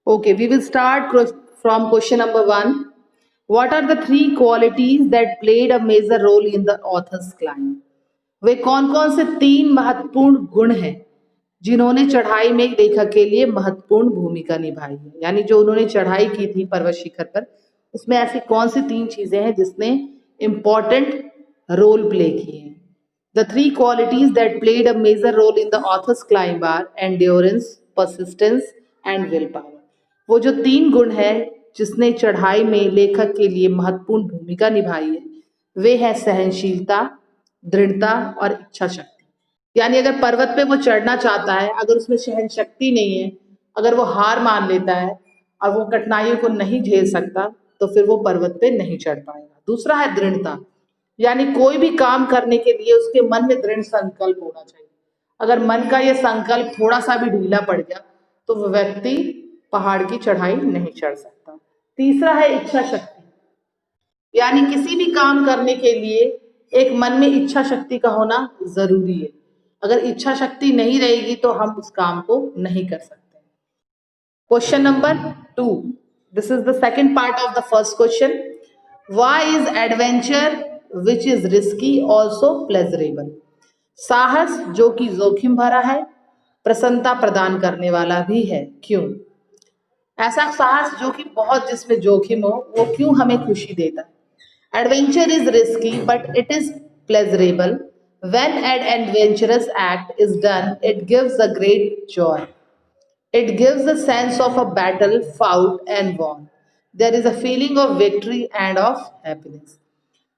Okay, we will start from question number one. What are the three qualities that played a major role in the author's climb? वे कौन कौन से तीन महत्वपूर्ण गुण हैं जिन्होंने चढ़ाई में एक लेखक के लिए महत्वपूर्ण भूमिका निभाई है? यानी जो उन्होंने चढ़ाई की थी पर्वत शिखर पर, उसमें ऐसी कौन सी तीन चीजें हैं जिसने इम्पोर्टेंट रोल प्ले किए हैं? The three qualities that played a major role in the author's climb are endurance, persistence and willpower. वो जो तीन गुण है जिसने चढ़ाई में लेखक के लिए महत्वपूर्ण भूमिका निभाई है, वे है सहनशीलता, दृढ़ता और इच्छा शक्ति। यानी अगर पर्वत पे वो चढ़ना चाहता है, अगर उसमें सहन शक्ति नहीं है, अगर वो हार मान लेता है और वो कठिनाइयों को नहीं झेल सकता, तो फिर वो पर्वत पे नहीं चढ़ पाएगा। दूसरा है दृढ़ता, यानी कोई भी काम करने के लिए उसके मन में दृढ़ संकल्प होना चाहिए। अगर मन का ये संकल्प थोड़ा सा भी ढीला पड़ गया तो वह व्यक्ति पहाड़ की चढ़ाई नहीं चढ़ सकता। तीसरा है इच्छा शक्ति, यानी किसी भी काम करने के लिए एक मन में इच्छा शक्ति का होना जरूरी है। अगर इच्छा शक्ति नहीं रहेगी तो हम उस काम को नहीं कर सकते। Question number 2, this is the second part of the first question. Why is adventure which is risky also pleasurable? साहस जो कि जोखिम भरा है, प्रसन्नता प्रदान करने वाला भी है, क्यों? ऐसा साहस जो कि बहुत जिसमें जोखिम हो, वो क्यों हमें खुशी देता है? Adventure is risky, but it is pleasurable. When an adventurous act is done, it gives a great joy. It gives a sense of a battle fought and won. There is a feeling of victory and of happiness.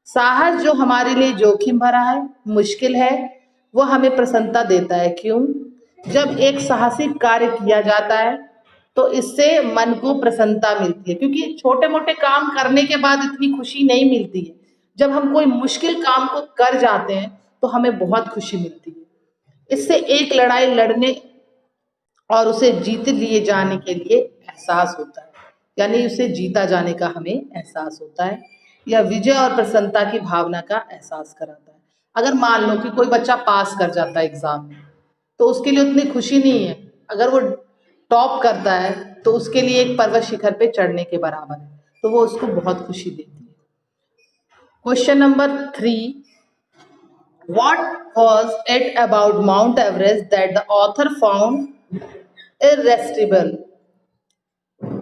साहस जो हमारे लिए जोखिम भरा है, मुश्किल है, वो हमें प्रसन्नता देता है। क्यों? जब एक साहसिक कार्य किया जाता है तो इससे मन को प्रसन्नता मिलती है, क्योंकि छोटे मोटे काम करने के बाद इतनी खुशी नहीं मिलती है। जब हम कोई मुश्किल काम को कर जाते हैं तो हमें बहुत खुशी मिलती है। इससे एक लड़ाई लड़ने और उसे जीत लिए जाने के लिए एहसास होता है, यानी उसे जीता जाने का हमें एहसास होता है। यह विजय और प्रसन्नता की भावना का एहसास कराता है। अगर मान लो कि कोई बच्चा पास कर जाता है एग्जाम में, तो उसके लिए उतनी खुशी नहीं है। अगर वो टॉप करता है तो उसके लिए एक पर्वत शिखर पे चढ़ने के बराबर है, तो वो उसको बहुत खुशी देती है। Question number 3, what was it about Mount Everest that the author found irresistible?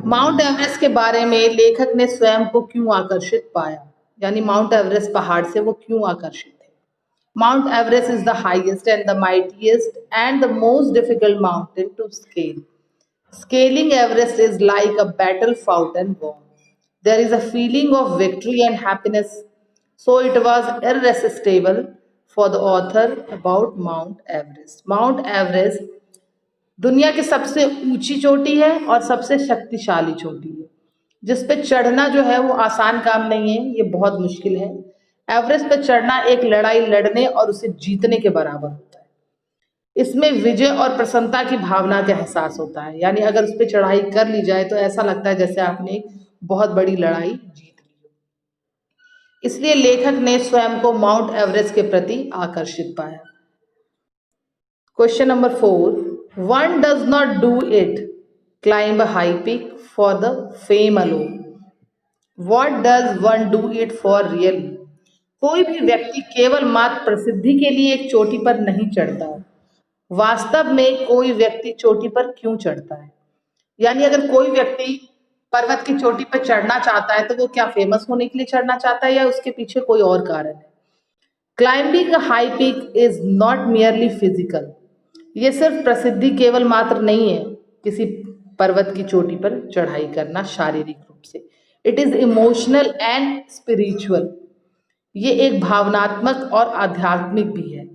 Mount Everest के बारे में लेखक ने स्वयं को क्यों आकर्षित पाया, यानी माउंट एवरेस्ट पहाड़ से वो क्यों आकर्षित थे? Mount Everest is the highest and the mightiest and the most difficult mountain to scale. Scaling Everest is like a battle fought and won. There is a feeling of victory and happiness. So it was irresistible for the author about Mount Everest. Mount Everest दुनिया की सबसे ऊंची चोटी है और सबसे शक्तिशाली चोटी है, जिस पे चढ़ना जो है वो आसान काम नहीं है, ये बहुत मुश्किल है। एवरेस्ट पे चढ़ना एक लड़ाई लड़ने और उसे जीतने के बराबर होता है। इसमें विजय और प्रसन्नता की भावना का एहसास होता है, यानी अगर उस पर चढ़ाई कर ली जाए तो ऐसा लगता है जैसे आपने एक बहुत बड़ी लड़ाई जीत ली हो। इसलिए लेखक ने स्वयं को माउंट एवरेस्ट के प्रति आकर्षित पाया। Question number 4, one does not do it climb a high peak for the fame alone. What does one do it for really? कोई भी व्यक्ति केवल मात्र प्रसिद्धि के लिए एक चोटी पर नहीं चढ़ता है। वास्तव में कोई व्यक्ति चोटी पर क्यों चढ़ता है? यानी अगर कोई व्यक्ति पर्वत की चोटी पर चढ़ना चाहता है तो वो क्या फेमस होने के लिए चढ़ना चाहता है या उसके पीछे कोई और कारण है? Climbing high peak is not merely physical. ये सिर्फ प्रसिद्धि केवल मात्र नहीं है किसी पर्वत की चोटी पर चढ़ाई करना शारीरिक रूप से. It is emotional and spiritual. ये एक भावनात्मक और आध्यात्मिक भी है।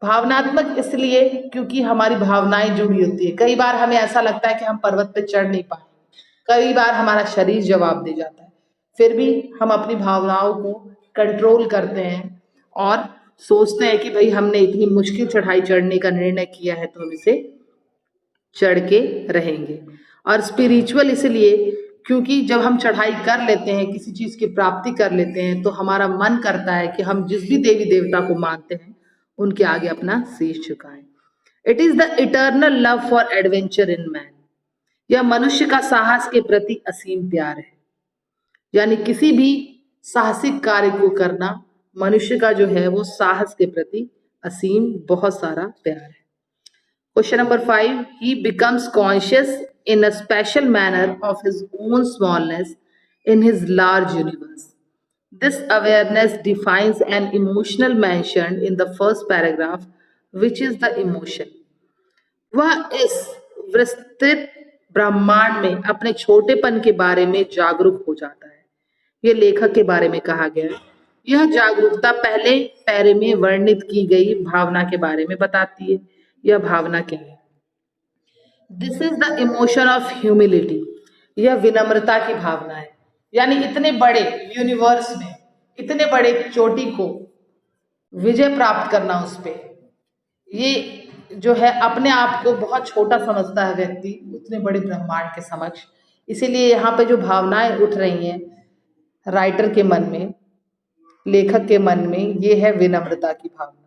भावनात्मक इसलिए क्योंकि हमारी भावनाएं जुड़ी होती है। कई बार हमें ऐसा लगता है कि हम पर्वत पे चढ़ नहीं पाएंगे, कई बार हमारा शरीर जवाब दे जाता है, फिर भी हम अपनी भावनाओं को कंट्रोल करते हैं और सोचते हैं कि भाई हमने इतनी मुश्किल चढ़ाई चढ़ने का निर्णय किया है तो हम इसे चढ़ के रहेंगे। और स्पिरिचुअल इसलिए क्योंकि जब हम चढ़ाई कर लेते हैं, किसी चीज की प्राप्ति कर लेते हैं, तो हमारा मन करता है कि हम जिस भी देवी देवता को मानते हैं उनके आगे अपना शीश झुकाएं. It is the eternal love for adventure in man. यह मनुष्य का साहस के प्रति असीम प्यार है। यानी किसी भी साहसिक कार्य को करना मनुष्य का जो है वो साहस के प्रति असीम बहुत सारा प्यार है। Question number 5. He becomes conscious in a special manner of his own smallness in his large universe. This awareness defines an emotional mentioned in the first paragraph, which is the emotion. वह इस विस्तृत ब्रह्मांड में अपने छोटेपन के बारे में जागरूक हो जाता है। ये लेखक के बारे में कहा गया है। यह जागरूकता पहले पैरे में वर्णित की गई भावना के बारे में बताती है। यह भावना क्या है? This is the emotion of humility. यह विनम्रता की भावना है। यानी इतने बड़े यूनिवर्स में इतने बड़े चोटी को विजय प्राप्त करना उस पे, ये जो है अपने आप को बहुत छोटा समझता है व्यक्ति उतने बड़े ब्रह्मांड के समक्ष। इसीलिए यहाँ पे जो भावनाएं उठ रही हैं राइटर के मन में, लेखक के मन में, ये है विनम्रता की भावना।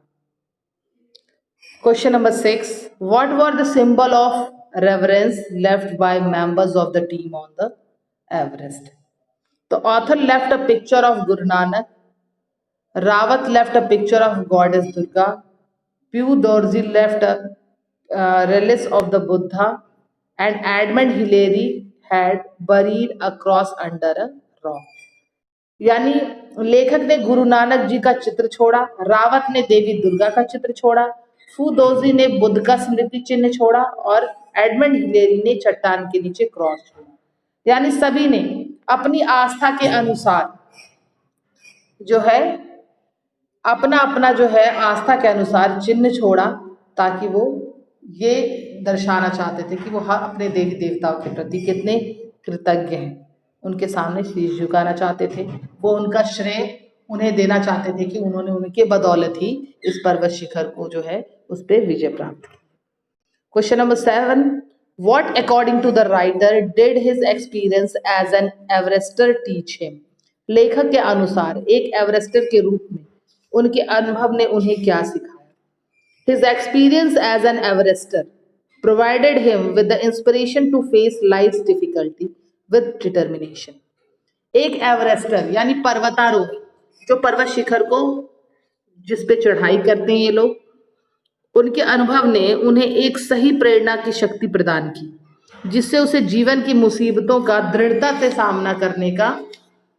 Question number 6. What were the symbol of reverence left by members of the team on the Everest? The author left a picture of Guru Nanak. Rawat left a picture of Goddess Durga. Pew Dorji left a relics of the Buddha. And Edmund Hillary had buried a cross under a rock. यानी लेखक ने गुरु नानक जी का चित्र छोड़ा, रावत ने देवी दुर्गा का चित्र छोड़ा, फूदोजी ने बुद्ध का स्मृति चिन्ह छोड़ा और एडमंड हिलेरी ने चट्टान के नीचे क्रॉस छोड़ा। यानी सभी ने अपनी आस्था के अनुसार जो है अपना अपना जो है आस्था के अनुसार चिन्ह छोड़ा, ताकि वो ये दर्शाना चाहते थे कि वो हर अपने देवी देवताओं के प्रति कितने कृतज्ञ हैं, उनके सामने शीश झुकाना चाहते थे, वो उनका श्रेय उन्हें देना चाहते थे कि उन्होंने उनके बदौलत ही इस पर्वत शिखर को जो है उस पर विजय प्राप्त की। Question number 7. What according to the writer did his experience as an Everester teach him? लेखक के अनुसार एक एवरेस्टर के रूप में उनके अनुभव ने उन्हें क्या सिखाया? His experience as an Everester provided him with the inspiration to face life's difficulty with determination. एक एवरेस्टर यानी पर्वतारोही जो पर्वत शिखर को जिस पे चढ़ाई करते हैं ये लोग, उनके अनुभव ने उन्हें एक सही प्रेरणा की शक्ति प्रदान की, जिससे उसे जीवन की मुसीबतों का दृढ़ता से सामना करने का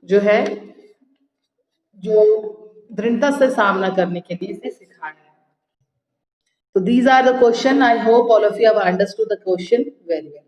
जो है जो दृढ़ता से सामना करने के लिए इसे सिखाया है। So these are the question. I hope all of you have understood the question very well.